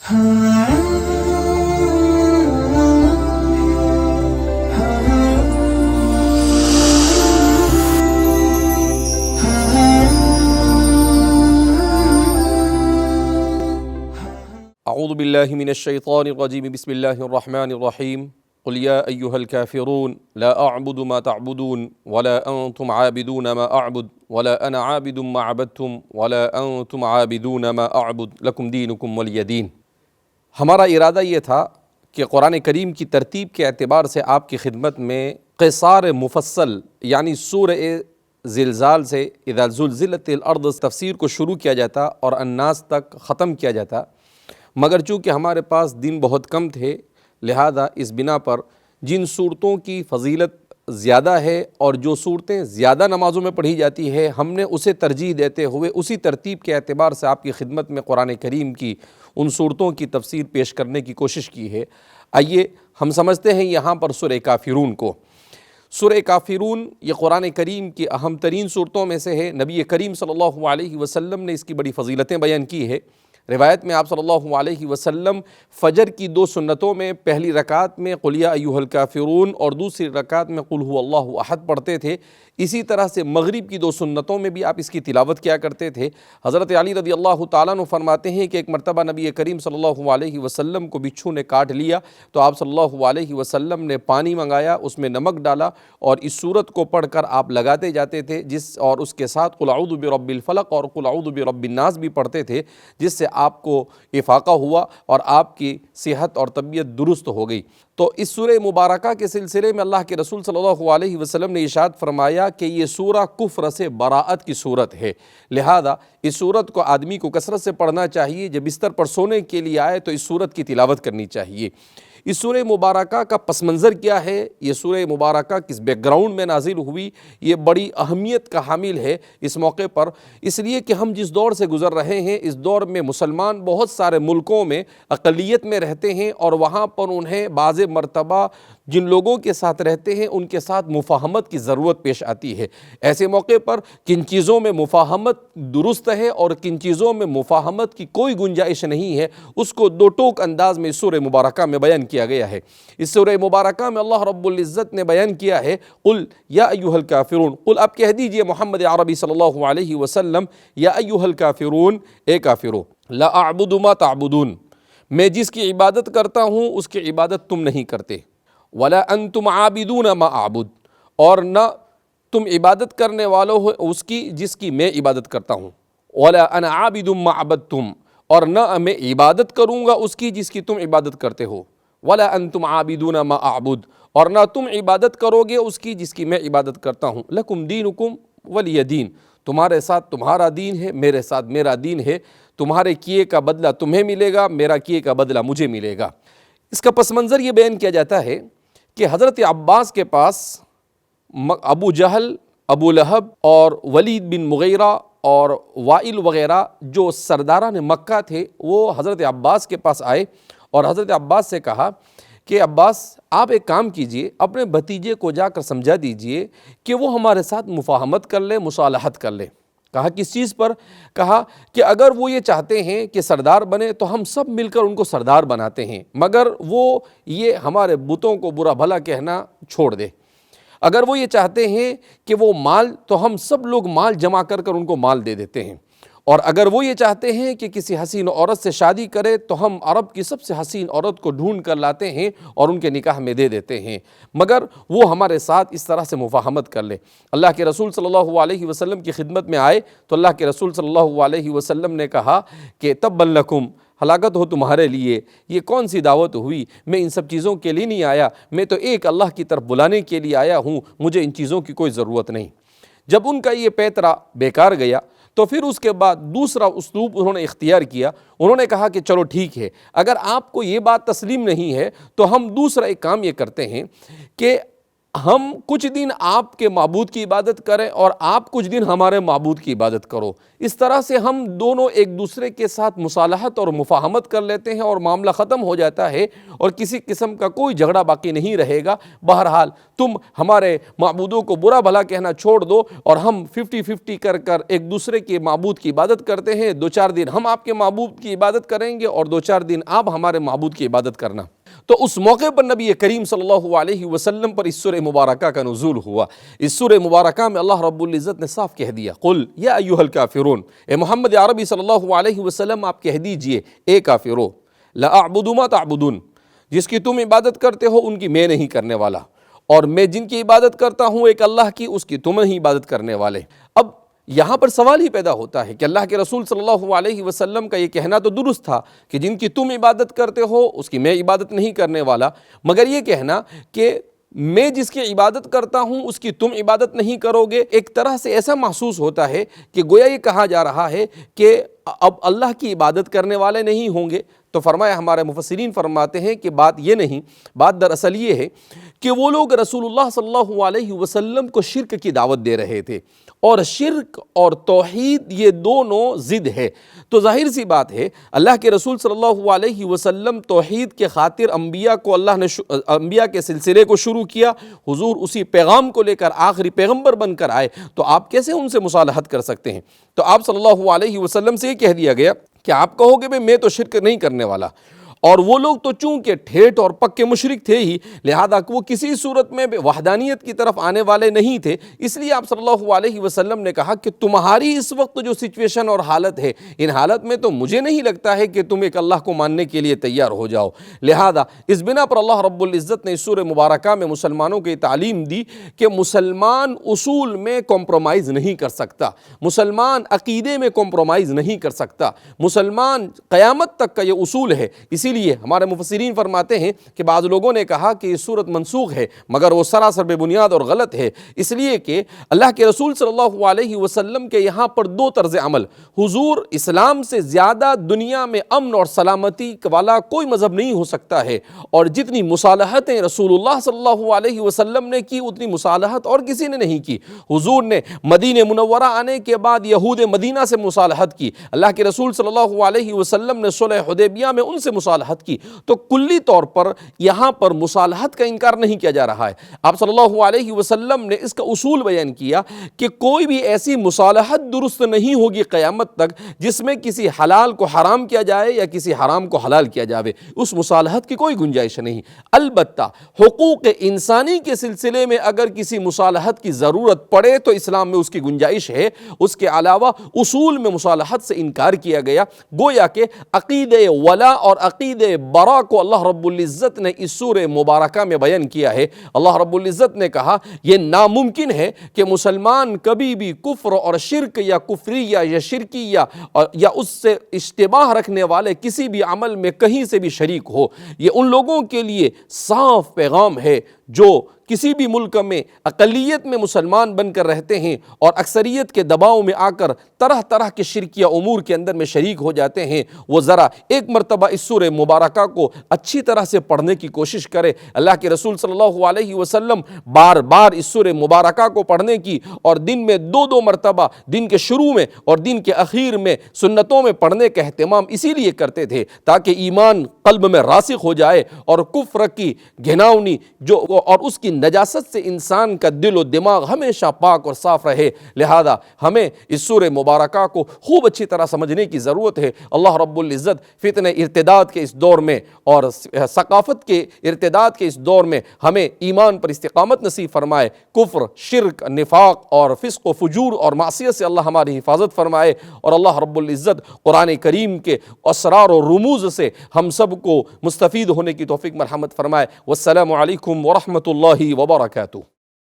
اعوذ باللہ من الشیطان الرجیم بسم اللہ الرحمن الرحیم قل یا ایہا الکافرون لا اعبد ما تعبدون ولا انتم عابدون ما اعبد ولا انا عابد ما عبدتم ولا انتم عابدون ما اعبد لکم دینکم ولی دین۔ ہمارا ارادہ یہ تھا کہ قرآن کریم کی ترتیب کے اعتبار سے آپ کی خدمت میں قصار مفصل یعنی سورہ زلزال سے اذا زلزلت الارض تفسیر کو شروع کیا جاتا اور الناس تک ختم کیا جاتا، مگر چونکہ ہمارے پاس دن بہت کم تھے لہذا اس بنا پر جن صورتوں کی فضیلت زیادہ ہے اور جو صورتیں زیادہ نمازوں میں پڑھی جاتی ہے ہم نے اسے ترجیح دیتے ہوئے اسی ترتیب کے اعتبار سے آپ کی خدمت میں قرآن کریم کی ان صورتوں کی تفسیر پیش کرنے کی کوشش کی ہے۔ آئیے ہم سمجھتے ہیں یہاں پر سورہ کافرون کو۔ سورہ کافرون یہ قرآن کریم کی اہم ترین صورتوں میں سے ہے۔ نبی کریم صلی اللہ علیہ وسلم نے اس کی بڑی فضیلتیں بیان کی ہے۔ روایت میں آپ صلی اللہ علیہ وسلم فجر کی دو سنتوں میں پہلی رکعت میں قل یا ایھا الکافرون اور دوسری رکعت میں قل ھو اللہ احد پڑھتے تھے۔ اسی طرح سے مغرب کی دو سنتوں میں بھی آپ اس کی تلاوت کیا کرتے تھے۔ حضرت علی رضی اللہ تعالیٰ عنہ فرماتے ہیں کہ ایک مرتبہ نبی کریم صلی اللہ علیہ وسلم کو بچھو نے کاٹ لیا تو آپ صلی اللہ علیہ وسلم نے پانی منگایا، اس میں نمک ڈالا اور اس سورت کو پڑھ کر آپ لگاتے جاتے تھے اور اس کے ساتھ قل اعوذ برب الفلق اور قل اعوذ برب الناس بھی پڑھتے تھے، جس سے آپ کو افاقہ ہوا اور آپ کی صحت اور طبیعت درست ہو گئی۔ تو اس سورہ مبارکہ کے سلسلے میں اللہ کے رسول صلی اللہ علیہ وسلم نے ارشاد فرمایا کہ یہ سورہ کفر سے براءت کی صورت ہے، لہذا اس سورت کو آدمی کو کثرت سے پڑھنا چاہیے۔ جب بستر پر سونے کے لیے آئے تو اس سورت کی تلاوت کرنی چاہیے۔ اس سورہ مبارکہ کا پس منظر کیا ہے، یہ سورہ مبارکہ کس بیک گراؤنڈ میں نازل ہوئی، یہ بڑی اہمیت کا حامل ہے اس موقع پر، اس لیے کہ ہم جس دور سے گزر رہے ہیں اس دور میں مسلمان بہت سارے ملکوں میں اقلیت میں رہتے ہیں اور وہاں پر انہیں بعض مرتبہ جن لوگوں کے ساتھ رہتے ہیں ان کے ساتھ مفاہمت کی ضرورت پیش آتی ہے۔ ایسے موقع پر کن چیزوں میں مفاہمت درست ہے اور کن چیزوں میں مفاہمت کی کوئی گنجائش نہیں ہے، اس کو دو ٹوک انداز میں سورہ مبارکہ میں بیان کیا گیا ہے۔ اس سورہ مبارکہ میں اللہ رب العزت نے بیان کیا ہے قل یا ایھا الکافرون، قل آپ کہہ دیجئے محمد عربی صلی اللہ علیہ وسلم یا ایھا الکافرون، اے کافرو، لا اعبد ما تعبدون، میں جس کی عبادت کرتا ہوں اس کی عبادت تم نہیں کرتے، ولا انتم عابدون ما اعبد، اور نہ تم عبادت کرنے والوں ہو اس کی جس کی میں عبادت کرتا ہوں، ولا انا عابد ما عبدتم، اور نہ میں عبادت کروں گا اس کی جس کی تم عبادت کرتے ہو، ولا انتم عابدون ما اعبد، اور نہ تم عبادت کرو گے اس کی جس کی میں عبادت کرتا ہوں، لکم دینکم ولی دین، تمہارے ساتھ تمہارا دین ہے، میرے ساتھ میرا دین ہے، تمہارے کیے کا بدلہ تمہیں ملے گا، میرا کیے کا بدلہ مجھے ملے گا۔ اس کا پس منظر یہ بیان کیا جاتا ہے کہ حضرت عباس کے پاس ابو جہل، ابو لہب اور ولید بن مغیرہ اور وائل وغیرہ جو سرداران مکہ تھے وہ حضرت عباس کے پاس آئے اور حضرت عباس سے کہا کہ عباس آپ ایک کام کیجئے، اپنے بھتیجے کو جا کر سمجھا دیجئے کہ وہ ہمارے ساتھ مفاہمت کر لے، مصالحت کر لے۔ کہا کس چیز پر؟ کہا کہ اگر وہ یہ چاہتے ہیں کہ سردار بنے تو ہم سب مل کر ان کو سردار بناتے ہیں، مگر وہ یہ ہمارے بتوں کو برا بھلا کہنا چھوڑ دے۔ اگر وہ یہ چاہتے ہیں کہ وہ مال تو ہم سب لوگ مال جمع کر کر ان کو مال دے دیتے ہیں، اور اگر وہ یہ چاہتے ہیں کہ کسی حسین عورت سے شادی کرے تو ہم عرب کی سب سے حسین عورت کو ڈھونڈ کر لاتے ہیں اور ان کے نکاح میں دے دیتے ہیں، مگر وہ ہمارے ساتھ اس طرح سے مفاہمت کر لے۔ اللہ کے رسول صلی اللہ علیہ وسلم کی خدمت میں آئے تو اللہ کے رسول صلی اللہ علیہ وسلم نے کہا کہ تبا لکم، ہلاکت ہو تمہارے لیے، یہ کون سی دعوت ہوئی، میں ان سب چیزوں کے لیے نہیں آیا، میں تو ایک اللہ کی طرف بلانے کے لیے آیا ہوں، مجھے ان چیزوں کی کوئی ضرورت نہیں۔ جب ان کا یہ پیترا بیکار گیا تو پھر اس کے بعد دوسرا اسلوب انہوں نے اختیار کیا، انہوں نے کہا کہ چلو ٹھیک ہے، اگر آپ کو یہ بات تسلیم نہیں ہے تو ہم دوسرا ایک کام یہ کرتے ہیں کہ ہم کچھ دن آپ کے معبود کی عبادت کریں اور آپ کچھ دن ہمارے معبود کی عبادت کرو. اس طرح سے ہم دونوں ایک دوسرے کے ساتھ مصالحت اور مفاہمت کر لیتے ہیں اور معاملہ ختم ہو جاتا ہے اور کسی قسم کا کوئی جھگڑا باقی نہیں رہے گا. بہرحال تم ہمارے معبودوں کو برا بھلا کہنا چھوڑ دو اور ہم 50-50 کر ایک دوسرے کے معبود کی عبادت کرتے ہیں. 2-4 دن ہم آپ کے معبود کی عبادت کریں گے اور 2-4 دن آپ ہمارے معبود کی عبادت کرنا. تو اس موقع پر نبی کریم صلی اللہ علیہ وسلم پر اس سورہ مبارکہ کا نزول ہوا. اس سورہ مبارکہ میں اللہ رب العزت نے صاف کہہ دیا قل یا ایھا الکافرون، اے محمد عربی صلی اللہ علیہ وسلم آپ کہہ دیجئے اے کافرو، لا اعبد ما تعبدون، جس کی تم عبادت کرتے ہو ان کی میں نہیں کرنے والا، اور میں جن کی عبادت کرتا ہوں ایک اللہ کی، اس کی تم نہیں عبادت کرنے والے. اب یہاں پر سوال ہی پیدا ہوتا ہے کہ اللہ کے رسول صلی اللہ علیہ وسلم کا یہ کہنا تو درست تھا کہ جن کی تم عبادت کرتے ہو اس کی میں عبادت نہیں کرنے والا، مگر یہ کہنا کہ میں جس کی عبادت کرتا ہوں اس کی تم عبادت نہیں کرو گے، ایک طرح سے ایسا محسوس ہوتا ہے کہ گویا یہ کہا جا رہا ہے کہ اب اللہ کی عبادت کرنے والے نہیں ہوں گے. تو فرمایا، ہمارے مفسرین فرماتے ہیں کہ بات یہ نہیں، بات دراصل یہ ہے کہ وہ لوگ رسول اللہ صلی اللہ علیہ وسلم کو شرک کی دعوت دے رہے تھے، اور شرک اور توحید یہ دونوں ضد ہے. تو ظاہر سی بات ہے اللہ کے رسول صلی اللہ علیہ وسلم توحید کے خاطر انبیاء کے سلسلے کو شروع کیا. حضور اسی پیغام کو لے کر آخری پیغمبر بن کر آئے، تو آپ کیسے ان سے مصالحت کر سکتے ہیں؟ تو آپ صلی اللہ علیہ وسلم سے یہ کہہ دیا گیا کہ آپ کہو گے میں تو شرک نہیں کرنے والا، اور وہ لوگ تو چونکہ ٹھیٹ اور پکے مشرک تھے ہی، لہذا وہ کسی صورت میں وحدانیت کی طرف آنے والے نہیں تھے. اس لیے آپ صلی اللہ علیہ وسلم نے کہا کہ تمہاری اس وقت جو سچویشن اور حالت ہے، ان حالت میں تو مجھے نہیں لگتا ہے کہ تم ایک اللہ کو ماننے کے لیے تیار ہو جاؤ. لہذا اس بنا پر اللہ رب العزت نے اس سورہ مبارکہ میں مسلمانوں کی تعلیم دی کہ مسلمان اصول میں کمپرومائز نہیں کر سکتا، مسلمان عقیدے میں کمپرومائز نہیں کر سکتا، مسلمان قیامت تک کا یہ اصول ہے. اسی لیے ہمارے مفسرین فرماتے ہیں کہ بعض لوگوں نے کہا کہ یہ سورت منسوخ ہے، مگر وہ سراسر بے بنیاد اور غلط ہے، اس لیے کہ اللہ کے رسول صلی اللہ علیہ وسلم کے یہاں پر 2 طرز عمل. حضور اسلام سے زیادہ دنیا میں امن اور سلامتی والا کوئی مذہب نہیں ہو سکتا ہے، اور جتنی مصالحتیں رسول اللہ صلی اللہ علیہ وسلم نے کی اتنی مصالحت اور کسی نے نہیں کی. حضور نے مدینہ منورہ آنے کے بعد یہود مدینہ سے مصالحت کی، اللہ کے رسول صلی اللہ علیہ وسلم نے صلح حدیبیہ میں ان سے مصالحت کی. تو کلی طور پر یہاں پر مصالحت کا انکار نہیں کیا جا رہا ہے. آپ صلی اللہ علیہ وسلم نے اس کا اصول بیان کیا کہ کوئی بھی ایسی مصالحت درست نہیں ہوگی قیامت تک جس میں کسی حلال کو حرام کیا جائے یا کسی حرام کو حلال کیا جائے. اس مصالحت کی کوئی گنجائش نہیں. البتہ حقوق انسانی کے سلسلے میں اگر کسی مصالحت کی ضرورت پڑے تو اسلام میں اس کی گنجائش ہے. اس کے علاوہ اصول میں مصالحت سے انکار کیا گیا. گویا کہ عقیدہ ولا اور عقیدہ برا کو اللہ رب العزت نے اس سورہ مبارکہ میں بیان کیا ہے. اللہ رب العزت نے کہا یہ ناممکن ہے کہ مسلمان کبھی بھی کفر اور شرک یا کفریہ یا شرکیہ یا اس سے اشتباہ رکھنے والے کسی بھی عمل میں کہیں سے بھی شریک ہو. یہ ان لوگوں کے لیے صاف پیغام ہے جو کسی بھی ملک میں اقلیت میں مسلمان بن کر رہتے ہیں اور اکثریت کے دباؤ میں آ کر طرح طرح کے شرکیہ امور کے اندر میں شریک ہو جاتے ہیں. وہ ذرا ایک مرتبہ اس سورہ مبارکہ کو اچھی طرح سے پڑھنے کی کوشش کرے. اللہ کے رسول صلی اللہ علیہ وسلم بار بار اس سورہ مبارکہ کو پڑھنے کی اور دن میں 2 مرتبہ، دن کے شروع میں اور دن کے اخیر میں سنتوں میں پڑھنے کا اہتمام اسی لیے کرتے تھے تاکہ ایمان قلب میں راسخ ہو جائے اور کفر کی گھناؤنی اور اس کی نجاست سے انسان کا دل و دماغ ہمیشہ پاک اور صاف رہے. لہذا ہمیں اس سورہ مبارکہ کو خوب اچھی طرح سمجھنے کی ضرورت ہے. اللہ رب العزت فتنہ ارتداد کے اس دور میں اور ثقافت کے ارتداد کے اس دور میں ہمیں ایمان پر استقامت نصیب فرمائے. کفر، شرک، نفاق اور فسق و فجور اور معصیت سے اللہ ہماری حفاظت فرمائے، اور اللہ رب العزت قرآن کریم کے اسرار و رموز سے ہم سب کو مستفید ہونے کی توفیق مرحمت فرمائے. والسلام علیکم ورحمۃ اللہ وبرکاتہ.